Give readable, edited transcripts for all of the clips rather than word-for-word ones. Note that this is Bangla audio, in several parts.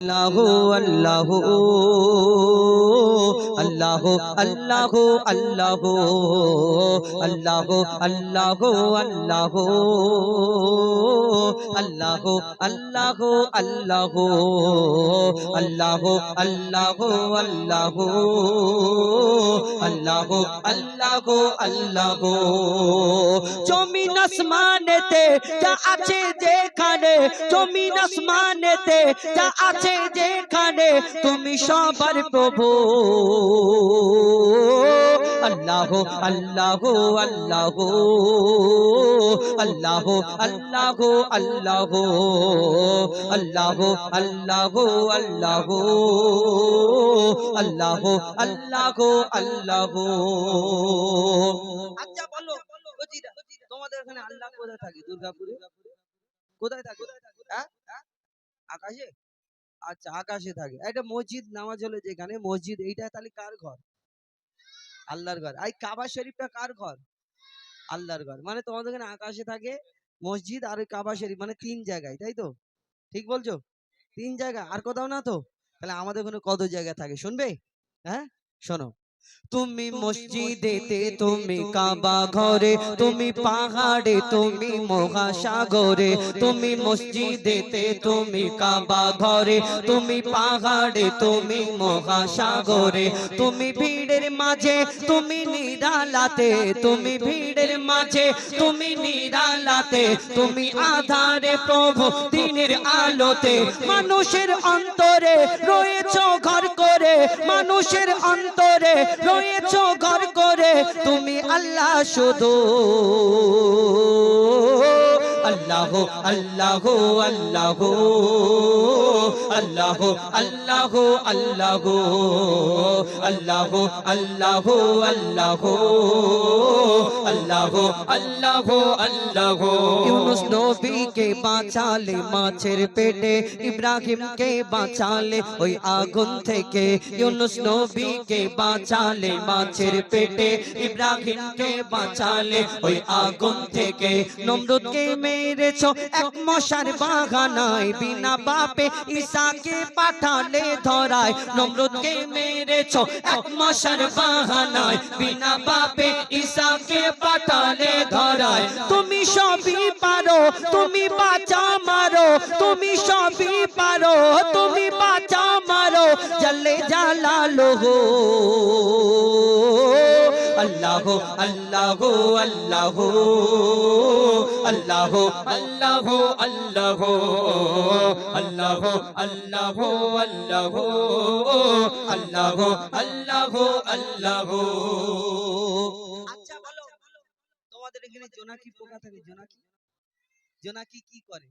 আল্লাহু আল্লাহু আল্লাহু আল্লাহু আল্লাহু আল্লাহু আল্লাহু আল্লাহু আল্লাহু আল্লাহু আল্লাহু আল্লাহু আল্লাহু আল্লাহু আল্লাহু আল্লাহু আল্লাহু জমিন আসমানেতে যা আছে যেখানে জমিন আসমানেতে যা আছে যেখানে তুমি সবার প্রভু আল্লাহু আল্লাহু আল্লাহু আল্লাহু আল্লাহু আল্লাহু আল্লাহু আল্লাহু আল্লাহু আল্লাহু আল্লাহু আল্লাহু। আচ্ছা বলো গজিরা, তোমাদের এখানে আল্লাহ কোথায় থাকে? দুর্গাপুরে কোথায় থাকে? হ্যাঁ আকাশে? আচ্ছা আকাশে থাকে। একটা মসজিদ নামাজ হলে যেখানে মসজিদ, এইটা তাহলে কার ঘর? আল্লাহর ঘর। এই কাবা শরীফটা কার ঘর? আল্লাহর ঘর। মানে তোমাদের এখানে আকাশে থাকে মসজিদ আর ওই কাবা শরীফ, মানে 3 জায়গায়, তাই তো? ঠিক বলছো? 3 জায়গা, আর কোথাও না তো? তাহলে আমাদের ওখানে কত জায়গা থাকে শুনবে? হ্যাঁ শোনো, তুমি মসজিদেতে তুমি কাবা ঘরে তুমি পাহাড়ে তুমি মহাসাগরে তুমি মসজিদেতে তুমি কাবা ঘরে তুমি পাহাড়ে তুমি মহাসাগরে তুমি ভিড়ের মাঝে তুমি নিরালাতে তুমি ভিড়ের মাঝে তুমি নিরালাতে তুমি আধারে প্রভু দিনের আলোতে মানুষের অন্তরে রয়েছো ঘর করে মানুষের অন্তরে রয়েছো ঘর করে তুমি আল্লাহ শুধু আল্লাহু আল্লাহু আল্লাহু আল্লাহু আল্লাহু আল্লাহু আল্লাহু আল্লাহু আল্লাহু আল্লাহু আল্লাহু আল্লাহু। ইউনুস নবীকে বাঁচালে মাছের পেটে ইব্রাহিমকে বাঁচালে ওই আগুন থেকে ইউনুস নবীকে বাঁচালে মাছের পেটে ইব্রাহিমকে বাঁচালে ওই আগুন থেকে নমরুদকে মেরেছো এক মশার বাগানায় বিনা বাপে ঈসাকে পাঠালে ধরায় নমরুদকে মেরেছো এক মশার বাগানায় বিনা বাপে ঈসাকে পাঠালে ধরায় তুমি সবই পারো তুমি বাঁচা মারো তুমি সবই পারো তুমি বাঁচা মারো জলে জালালুহু আল্লাহু আল্লাহু আল্লাহু আল্লাহু আল্লাহু আল্লাহু আল্লাহু আল্লাহু আল্লাহু আল্লাহু আল্লাহু আল্লাহু। আচ্ছা বলো, তোমাদের এখানে জোনাকি পোকা থাকে? জোনাকি জোনাকি কি করে?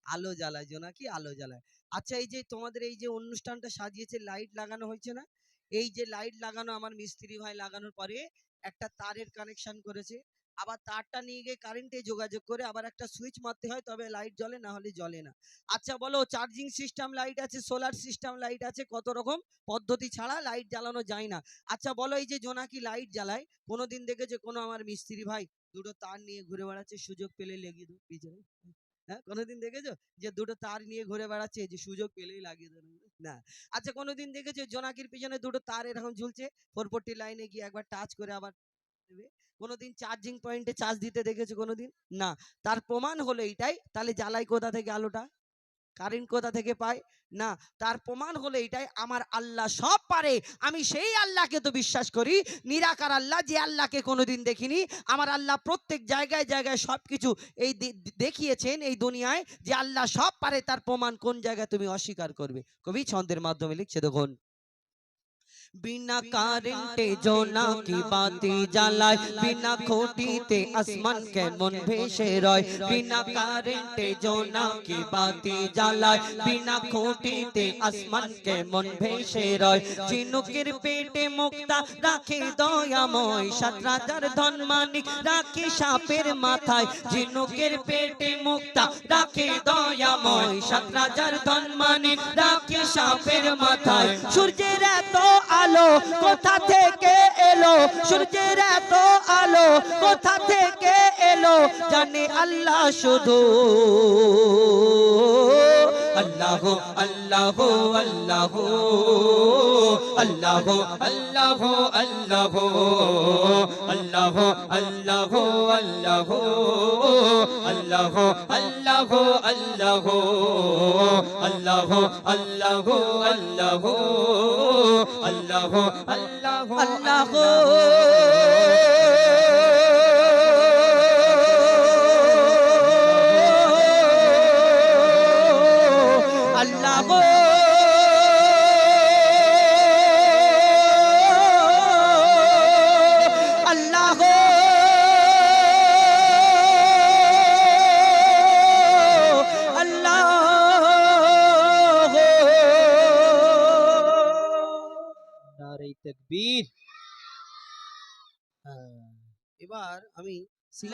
আলো জ্বালায়। জোনাকি আলো জ্বালায়। আচ্ছা এই যে তোমাদের এই যে অনুষ্ঠানটা সাজিয়েছে, লাইট লাগানো হয়েছে না? এই যে লাইট লাগানো, আমার মিস্ত্রি ভাই লাগানোর পরে একটা তারের কানেকশন করেছে, আবার তারটা নিয়ে গিয়ে কারেন্টে যোগাযোগ করে আবার একটা সুইচ মারতে হয়, তবে লাইট জ্বলে, না হলে জ্বলে না। আচ্ছা বলো, চার্জিং সিস্টেম লাইট আছে, সোলার সিস্টেম লাইট আছে, কত রকম পদ্ধতি ছাড়া লাইট জ্বালানো যায় না। আচ্ছা বলো, এই যে জোনাকি লাইট জ্বালায়, কোনোদিন দেখেছে কোনো আমার মিস্ত্রি ভাই দুটো তার নিয়ে ঘুরে বেড়াচ্ছে, সুযোগ পেলে লেগে দেবো পিছনে? হ্যাঁ কোনোদিন দেখেছো যে দুটো তার নিয়ে ঘুরে বেড়াচ্ছে যে সুযোগ পেলেই লাগিয়ে দেবে? না। আচ্ছা কোনোদিন দেখেছো জোনাকির পিছনে দুটো তার এরকম ঝুলছে, 440 লাইনে গিয়ে একবার টাচ করে আবার দেবে? কোনোদিন চার্জিং পয়েন্টে চার্জ দিতে দেখেছো কোনোদিন? না। তার প্রমাণ হলো এইটাই। তাহলে জ্বালাই কোথা থেকে আলোটা? কারেন্ট কোথা থেকে পায়? না। তার প্রমাণ হলো এটাই, আমার আল্লাহ সব পারে। আমি সেই আল্লাহকে তো বিশ্বাস করি, নিরাকার আল্লাহ, যে আল্লাহকে কোনোদিন দেখিনি। আমার আল্লাহ প্রত্যেক জায়গায় জায়গায় সবকিছু এই দেখিয়েছেন এই দুনিয়ায় যে আল্লাহ সব পারে। তার প্রমাণ কোন জায়গায় তুমি অস্বীকার করবে? কবি ছন্দের মাধ্যমে লিখছে, দেখুন। बिना কারেন্টে জোনাকি বাতি জ্বালায়, বিনা খুঁটিতে আসমান কেমন ভেসে রয়। বিনা কারেন্টে জোনাকি বাতি জ্বালায়, বিনা খুঁটিতে আসমান কেমন ভেসে রয়। ঝিনুকের পেটে মুক্তা রাখে দয়াময়, 7 রাজার ধনমানিক রাখে সাপের মাথায়। ঝিনুকের পেটে মুক্তা রাখে দয়াময়, 7 রাজার ধনমানিক রাখে সাপের মাথায়। সূর্যের এত আলো কোথা থেকে এলো? সূর্যের এত আলো কোথা থেকে এলো? জানে আল্লাহ শুধু अल्लाह अल्लाह अल्लाह अल्लाह अल्लाह अल्लाह अल्लाह अल्लाह अल्लाह अल्लाह अल्लाह अल्लाह अल्लाह अल्लाह अल्लाह अल्लाह अल्लाह তকবীর। এবার আমি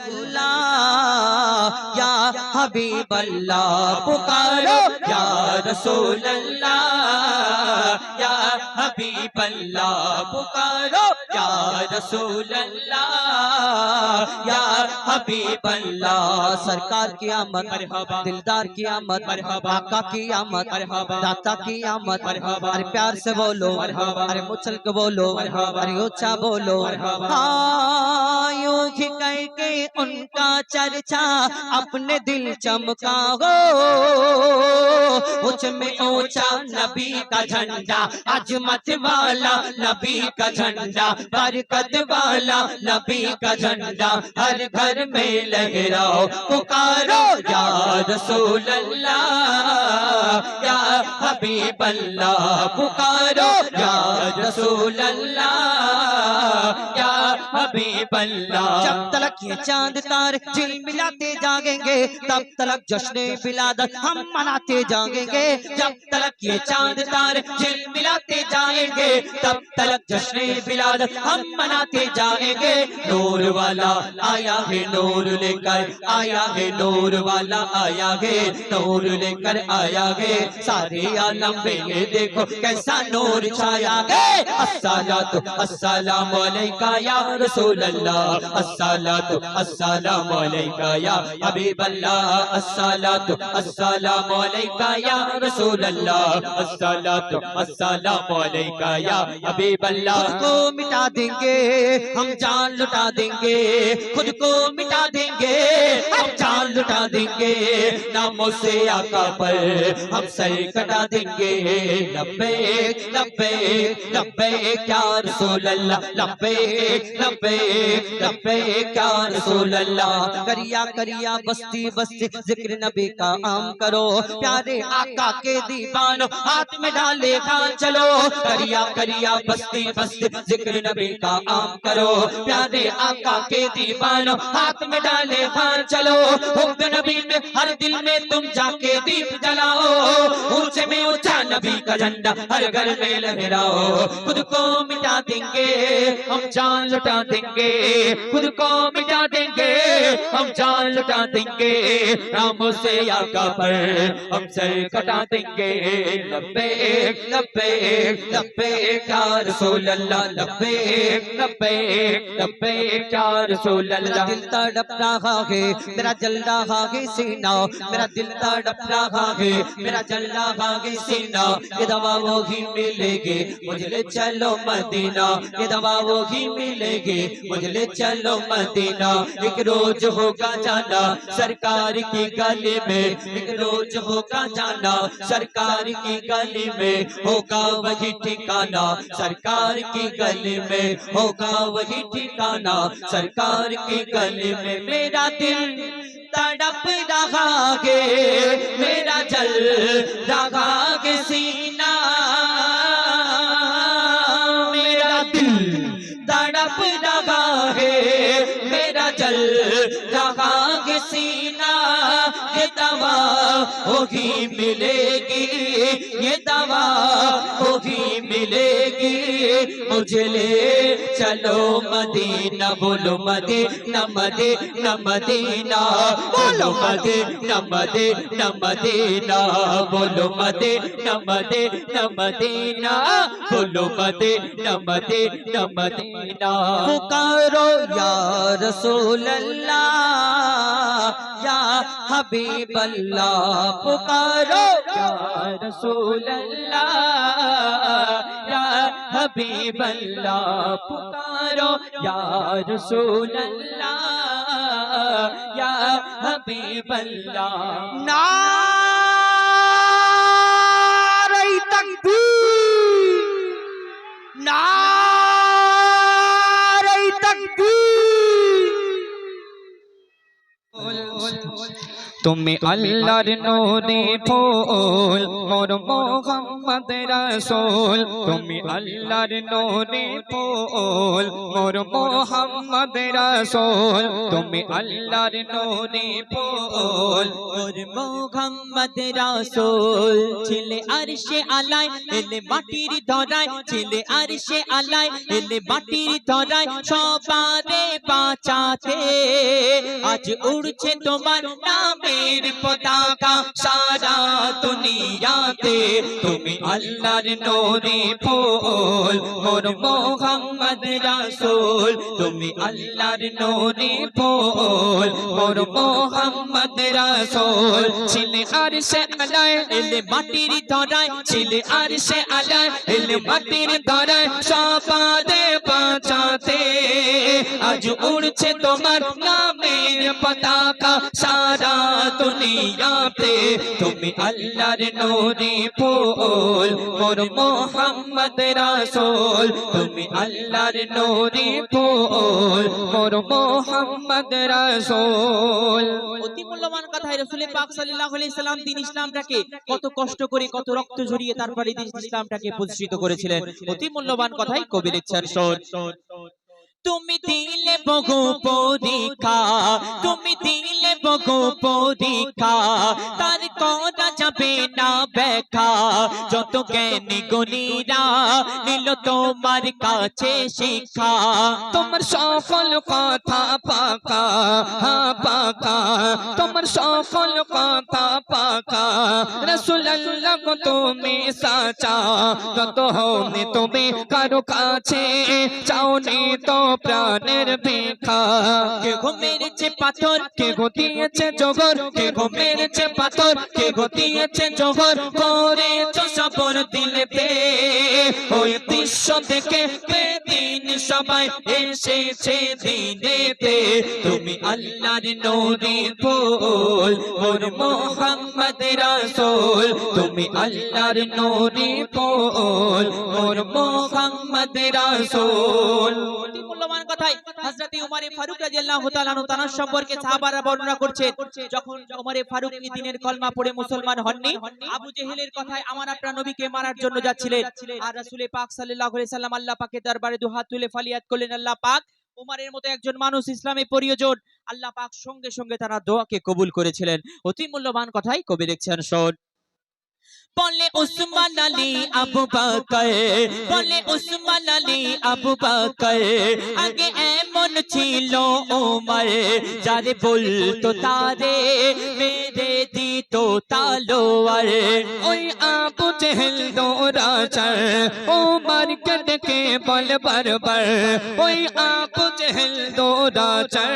अल्लाह या हबीब अल्लाह पुकारो या रसूल अल्लाह या हबीब अल्लाह पुकारो या रसूल अल्लाह या हबीब अल्लाह सरकार की आमद मरहबा दिलदार की आमद मरहबा आका की आमद मरहबा दाता की आमद मरहबा अरे प्यार से बोलो मरहबा अरे मुचल के बोलो मरहबा अरे ऊंचा बोलो मरहबा हाँ यूं ही करके उनका चर्चा अपने दिल चमका हो ऊंच में ऊंचा नबी का झंडा अजमत वाला नबी का झंडा बरकत वाला नबी का झंडा हर घर में लहराओ पुकारो या रसूल अल्लाह या हबीब अल्लाह पुकारो या रसूल अल्लाह या हबीब अल्लाह जब तलक ये चांद तारे झिलमिलाते जागेंगे तब तलक जश्न विलादत हम मनाते जागेंगे जब तलक ये चांद तारे झिलमिलाते जाएंगे तब तलक जश्न विलादत हम मनाते जाएंगे नूर वाला आया है नूर लेकर आया है नूर वाला आया है नूर लेकर आया है सारे आलम में ये देखो कैसा नूर छाया है अस्सलातु अस्सलामु अलैका या रसूल अल्लाह अस्सलातु अस्सलामु अलैका या हबीब अल्लाह अस्सलातु अस्सलामु अलैका या रसूल अल्लाह अस्सलातु अस्सलामु अलैका या हबीब अल्लाह खुद को मिटा देंगे हम जान लुटा देंगे खुद को मिटा देंगे हम जान लुटा देंगे नामों से आका पर हम सर कटा देंगे लब्बैक लब्बैक लब्बैक या रसूल अल्लाह लब्बैक लब्बैक लब्बैक या रसूल अल्लाह करिया करिया बस्ती बस्ती जिक्र नबी का आम करो प्यारे आका के दीवानो हाथ में डाले खान चलो करिया करिया बस्ती बस्ती जिक्र नबी का आम करो प्यारे आका के दीवानो हाथ में डाले खान चलो हुब्ब नबी में हर दिल में तुम जाके दीप जलाओ ऊंचे में ऊंचा नबी का झंडा हर घर में लहराओ खुद को मिटा देंगे हम जान लुटा देंगे खुद को मिटा देंगे हम जान लुटा देंगे नामों से आका पर हम सर कटा देंगे लब्बैक लब्बैक लब्बैक या रसूल अल्लाह लब्बैक लब्बैक लब्बैक या रसूल अल्लाह दिल तड़प रहा है मेरा जल रहा है सीना मेरा दिल तड़प रहा है मेरा जल रहा है सीना ये दवा वो ही मिलेगी मुझे ले चलो मदीना ये दवा वो ही मिलेगी मुझे ले चलो मदीना एक रोज होगा जाना सरकार की गली में एक रोज होगा जाना सरकार की गली में होगा वही ठिकाना सरकार की गली में होगा वही ठिकाना सरकार की गली में मेरा दिल तड़प रहा है मेरा जल रहा है सीना मेरा दिल तड़प रहा है मेरा जल रहा है सीना ये दवा होगी मिलेगी ये दवा होगी मिलेगी मुझे ले चलो मदीना बोलो मदीना मदीना मदीना बोलो मदीना मदीना मदीना बोलो मदीना मदीना मदीना बोलो मदीना मदीना मदीना पुकारो या रसूल अल्लाह या हबीब अल्लाह पुकारो या रसूल अल्लाह या हबीब अल्लाह पुकारो या रसूल अल्लाह या हबीब अल्लाह नारे तकबीर नारे तकबीर তুমি আল্লাহর নূরে ফুল মোর মুহাম্মদ রাসূল তুমি আল্লাহর নূরে ফুল মোর মুহাম্মদ রাসূল তুমি আল্লাহর নূরে ফুল মোর মুহাম্মদ রাসূল ছিলে আরশে আলায় এলে মাটির ধরায় ছিলে আরশে আলায় এলে মাটির ধরায় সবারে বাঁচাতে আজ উড়ছে তোমার নামের পতাকা সারা দুনিয়াতে তুমি আল্লাহর নূরে ফুল মোর মুহাম্মদ রাসূল তুমি আল্লাহর নূরে ফুল মোর মুহাম্মদ রাসূল ছিলে আরশে আলায় এলে মাটির ধরায় ছিলে আরশে আলায় এলে মাটির ধরায় সবারে বাঁচাতে আজ উড়ছে তোমার নামের পতাকা সারা দুনিয়াতে তুমি আল্লাহর নূরে ফুল মোর মুহাম্মদ রাসূল তুমি আল্লাহর নূরে ফুল মোর মুহাম্মদ রাসূল অতি মূল্যবান কথায় রাসূল পাক সাল্লাল্লাহু আলাইহি সাল্লাম দিন ইসলামটাকে কত কষ্ট করে কত রক্ত ঝরিয়ে তারপরে দিন ইসলামটাকে প্রতিষ্ঠিত করেছিলেন অতি মূল্যবান কথাই কবি লিখছেন শোন তুমি দিলে বহু পরীক্ষা তুমি দিলে বহু পরীক্ষা তার করা যাবে না ব্যাখ্যা যত জ্ঞানী গুণীরা নিল তোমার কাছে শিক্ষা তোমার সফল কথা পাকা পাকা তোমার সফল কথা পাকা রাসূলুল্লাহ গো তুমি সাচা যত হওনি তুমি কারো কাছে চাওনি তো প্রাণের ভিক্ষা কে গো মেরেছে পাথর কে গো দিয়েছে জোহর কে গো মেরেছে পাথর কে গো দিয়েছে জোহর করেছো সবর দিলে পে ওই দৃশ্য দেখে বেদিন সবাই এসেছে দিনেতে তুমি আল্লাহর নূরে ফুল মোর মুহাম্মদ রাসূল তুমি আল্লাহর নূরে ফুল মোর মুহাম্মদ রাসূল অতি মূল্যবান কথাই হযরত ওমর ফারুক রাদিয়াল্লাহু তাআলা আনহু তার সম্পর্কে সাহাবারা বর্ণনা করছেন যখন ওমর ফারুক এই দিনের কলমা পড়ে মুসলমান হননি আবু জেহেলের কথায় আমার আপনার নবীকে মারার জন্য যাচ্ছিলেন আর রাসূল পাক সাল্লাল্লাহু আলাইহি সাল্লাম আল্লাহ পাকের দরবারে দুহাত তুলে ফালিয়াত করলেন আল্লাহ পাক ওমরের মতো একজন মানুষ ইসলামে প্রিয়জন আল্লাহ পাক সঙ্গে সঙ্গে তার দোয়াকে কবুল করেছিলেন অতি মূল্যবান কথাই কবি লিখছেন শোন বলে উসমান আলী আবু বকর বলে উসমান আলী আবু বকর আগে এমন ছিল ওমর যারে বলতো তারে মেরে দিত তালোয়ার ওই আবু জেহেল দৌড়াচার ওমর কে ডেকে বল বারবার ওই আবু জেহেল দৌড়াচার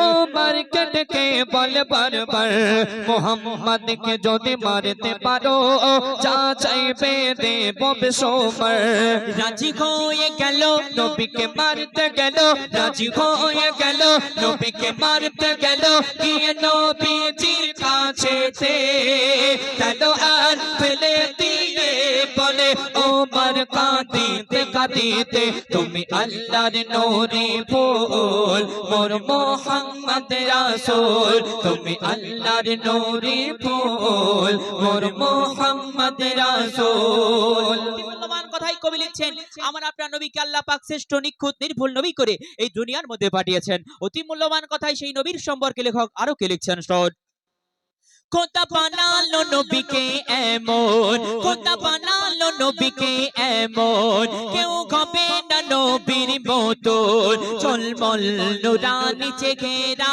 ওমর কে ডেকে বল বারবার মুহাম্মদ কে যদি মারতে পারো যা চাইবে দেব বেসোমর রাজি হয়ে গেল নবীকে মারতে গেল রাজি হয়ে গেল নবীকে মারতে গেল গিয়ে নবীজির কাছেতে তলোয়ার ফেলে দিয়ে বলে ওমর কাঁদিতে কাঁদিতে তুমি আল্লাহর নূরে ফুল মোর মুহাম্মদ রাসূল তুমি আল্লাহর নূরে ফুল মোর মুহাম্মদ রাসূল মূল্যবান কথাই কবি লিখছেন আমার আপনার নবীকে আল্লাহ পাক শ্রেষ্ঠ নিখুঁত নির্ভুল নবী করে এই দুনিয়ার মধ্যে পাঠিয়েছেন অতি মূল্যবান কথাই সেই নবীর সম্পর্কে লেখক আরো কে লিখছেন শোন খোদা বানালো নবীকে এমন খোদা বানালো নবীকে এমন কেউ হবে না নবীর মতো ঝলমল নুরানি চেহারা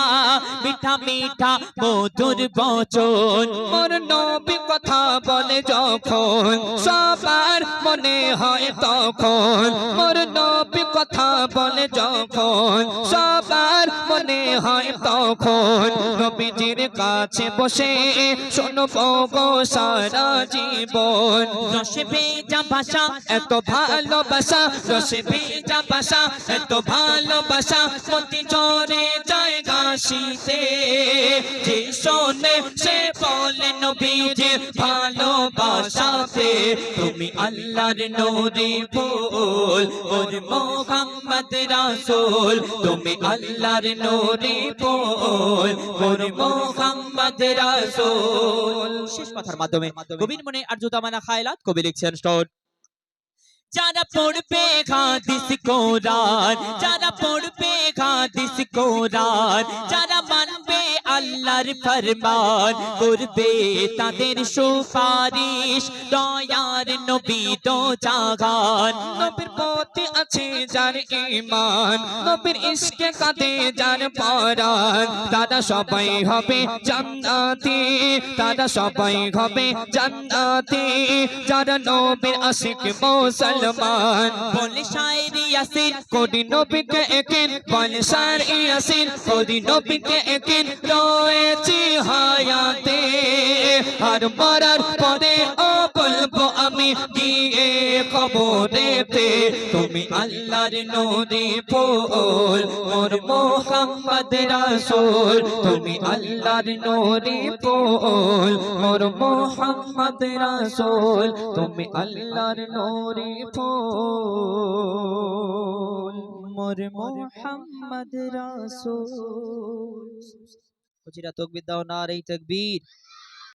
মিঠা মিঠা মধুর বচন মোর নবী কথা বলে যখন সবার মনে হয় তখন মোর নবী কথা বলে যখন সবার মনে হয় তখন নবীজির কাছে বসে শুনবো গো সারা জীবন রসে ভেজা ভাষা এত ভালোবাসা রসে ভেজা ভাষা এত ভালোবাসা মতি জোরে জায়গা শীতে যে শোনে সে বলে নবীজির ভালোবাসাতে তুমি আল্লাহর নূরি ফুল ওর মোহাম্মদ রাসূল তুমি আল্লাহর নূরি ফুল ওর মোহাম্মদ রাসূল। শেষ কথার মাধ্যমে কবির মনে আর জুতামানা খায়লাত কবি লিখছেন স্টোর যারা পড়বে হাদিস কোরআন যারা পড়বে হাদিস কোরআন যারা মানবে আল্লাহর ফরমান করবে তাদের সুপারিশ দয়ার নবী তো জাগান নবীর প্রতি আছে যার ঈমান নবীর ইশকে কাঁদে যার পরাণ তারা সবাই হবে জান্নাতি তারা সবাই হবে জান্নাতি যারা নবীর আশিক মুসলমান বলে শায়রি ইয়াসিন কোটি নবীকে একিন বলে শায়রি ইয়াসিন কোটি নবীকে একিন রয়েছি হায়াতে আর মরার পরে ও বলবো আমি গিয়ে কবরেতে তুমি আল্লাহর নূরি ফুল মোর মোহাম্মদ রাসূল তুমি আল্লাহর নূরি ফুল মোর মোহাম্মদ রাসূল তুমি আল্লাহর নূরি ফুল মোর মোহাম্মদ রাসূল। হুজুরা তাকবীর দাও নারে তাকবীর।